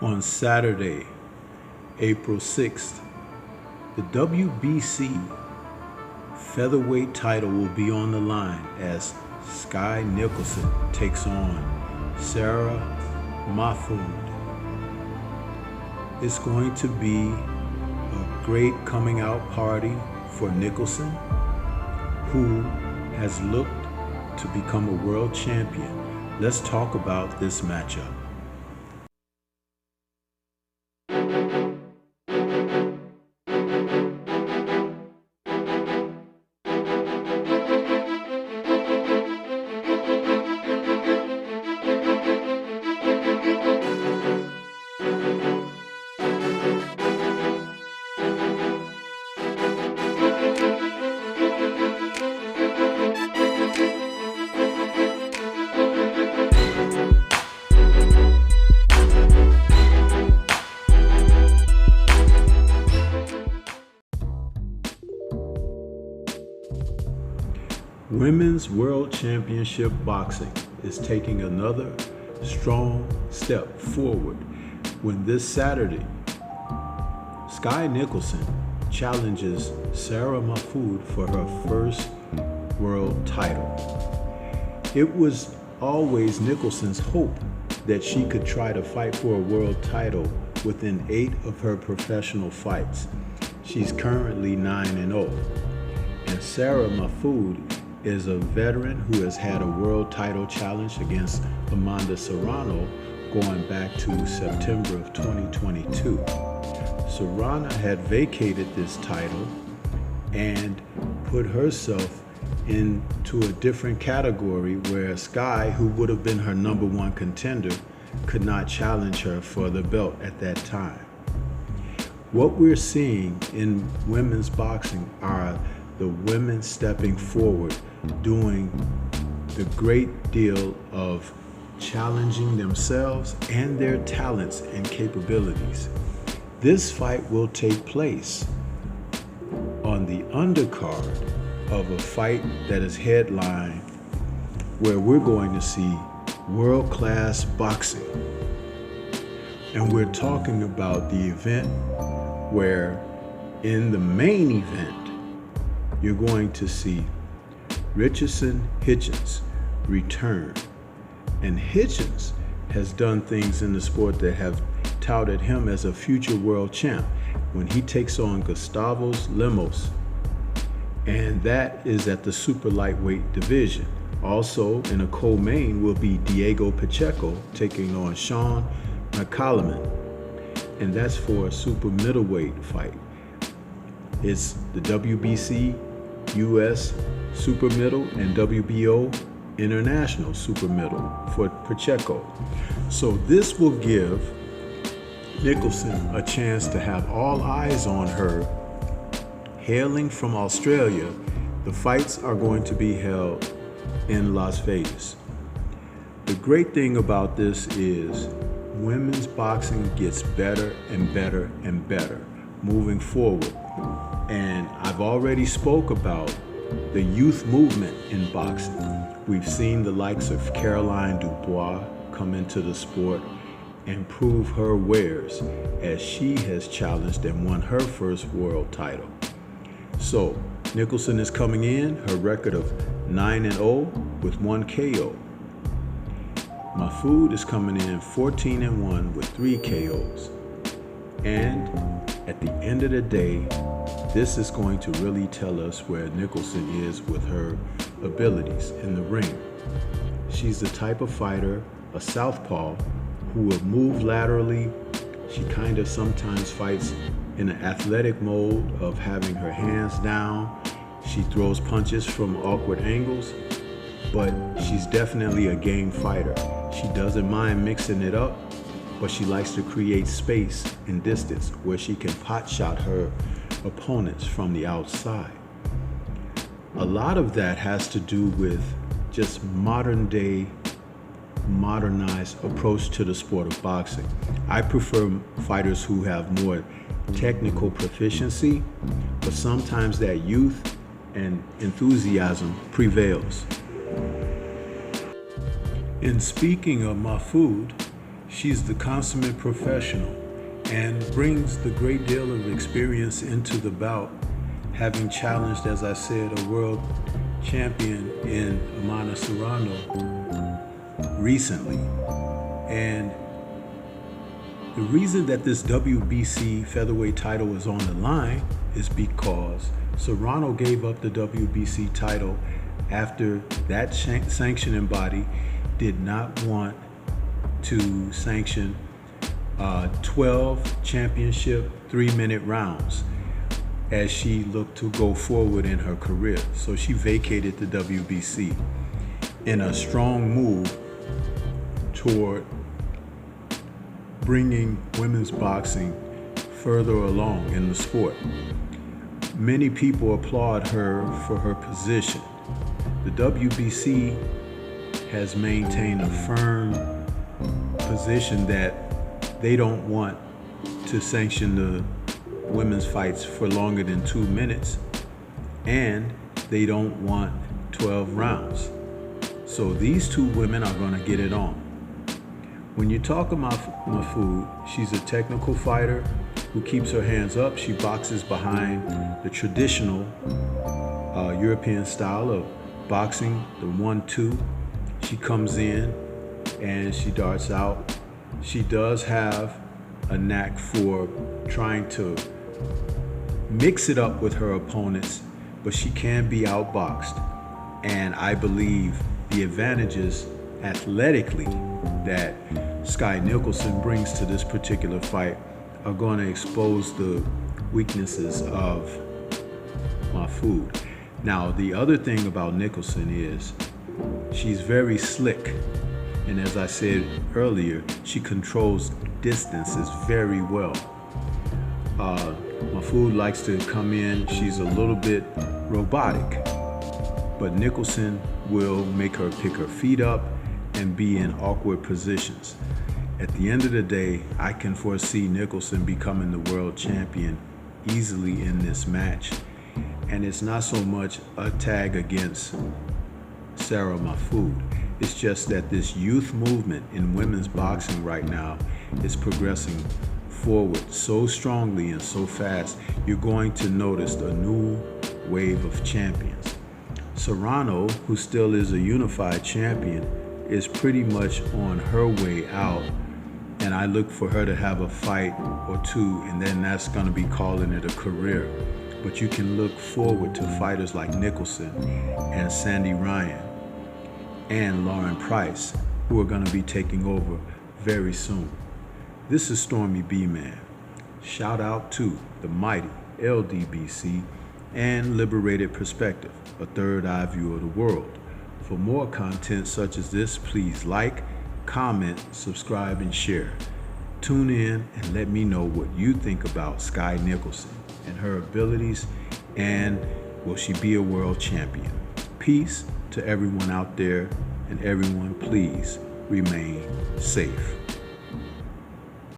On Saturday, April 6th, the WBC Featherweight title will be on the line as Sky Nicholson takes on Sarah Mahfoud. It's going to be a great coming out party for Nicholson, who has looked to become a world champion. Let's talk about this matchup. Women's World Championship Boxing is taking another strong step forward when this Saturday, Sky Nicholson challenges Sarah Mahfoud for her first world title. It was always Nicholson's hope that she could try to fight for a world title within 8 of her professional fights. She's currently 9-0, and Sarah Mahfoud is a veteran who has had a world title challenge against Amanda Serrano going back to September of 2022. Serrano had vacated this title and put herself into a different category where Sky, who would have been her #1 contender, could not challenge her for the belt at that time. What we're seeing in women's boxing are the women stepping forward, doing the great deal of challenging themselves and their talents and capabilities. This fight will take place on the undercard of a fight that is headlined where we're going to see world-class boxing. And we're talking about the event where in the main event, you're going to see Richardson Hitchens return. And Hitchens has done things in the sport that have touted him as a future world champ when he takes on Gustavos Lemos. And that is at the super lightweight division. Also in a co-main will be Diego Pacheco taking on Sean McCallum. And that's for a super middleweight fight. It's the WBC US Super Middle and WBO International Super Middle for Pacheco. So this will give Nicholson a chance to have all eyes on her. Hailing from Australia, the fights are going to be held in Las Vegas. The great thing about this is women's boxing gets better and better and better moving forward. And I've already spoke about the youth movement in boxing. We've seen the likes of Caroline Dubois come into the sport and prove her wares as she has challenged and won her first world title. So Nicholson is coming in, her record of 9-0 with 1 KO. Mahfoud is coming in 14-1 with 3 KOs. And at the end of the day, this is going to really tell us where Nicholson is with her abilities in the ring. She's the type of fighter, a southpaw, who will move laterally. She kind of sometimes fights in an athletic mode of having her hands down. She throws punches from awkward angles, but she's definitely a game fighter. She doesn't mind mixing it up, but she likes to create space and distance where she can pot shot her opponents from the outside. A lot of that has to do with just modernized approach to the sport of boxing. I prefer fighters who have more technical proficiency, but sometimes that youth and enthusiasm prevails. In speaking of Mahfoud, She's the consummate professional and brings the great deal of experience into the bout, having challenged, as I said, a world champion in Amanda Serrano recently. And the reason that this WBC featherweight title is on the line is because Serrano gave up the WBC title after that sanctioning body did not want to sanction 12 championship 3-minute rounds as she looked to go forward in her career. So she vacated the WBC in a strong move toward bringing women's boxing further along in the sport. Many people applaud her for her position. The WBC has maintained a firm position that they don't want to sanction the women's fights for longer than 2 minutes, and they don't want 12 rounds. So these two women are going to get it on. When you talk about Mahfoud, she's a technical fighter who keeps her hands up. She boxes behind the traditional European style of boxing, the 1-2. She comes in and she darts out. She does have a knack for trying to mix it up with her opponents, but she can be outboxed. And I believe the advantages athletically that Sky Nicholson brings to this particular fight are going to expose the weaknesses of Mahfoud. Now, the other thing about Nicholson is she's very slick. And as I said earlier, she controls distances very well. Mahfoud likes to come in, she's a little bit robotic, but Nicholson will make her pick her feet up and be in awkward positions. At the end of the day, I can foresee Nicholson becoming the world champion easily in this match. And it's not so much a tag against Sarah Mahfoud. It's just that this youth movement in women's boxing right now is progressing forward so strongly and so fast, you're going to notice a new wave of champions. Serrano, who still is a unified champion, is pretty much on her way out, and I look for her to have a fight or two, and then that's going to be calling it a career. But you can look forward to fighters like Nicholson and Sandy Ryan and Lauren Price, who are going to be taking over very soon. This is Stormy B-Man. Shout out to the mighty LDBC and Liberated Perspective, a third eye view of the world. For more content such as this, please like, comment, subscribe, and share. Tune in and let me know what you think about Sky Nicholson and her abilities, and will she be a world champion? Peace to everyone out there, and everyone please remain safe.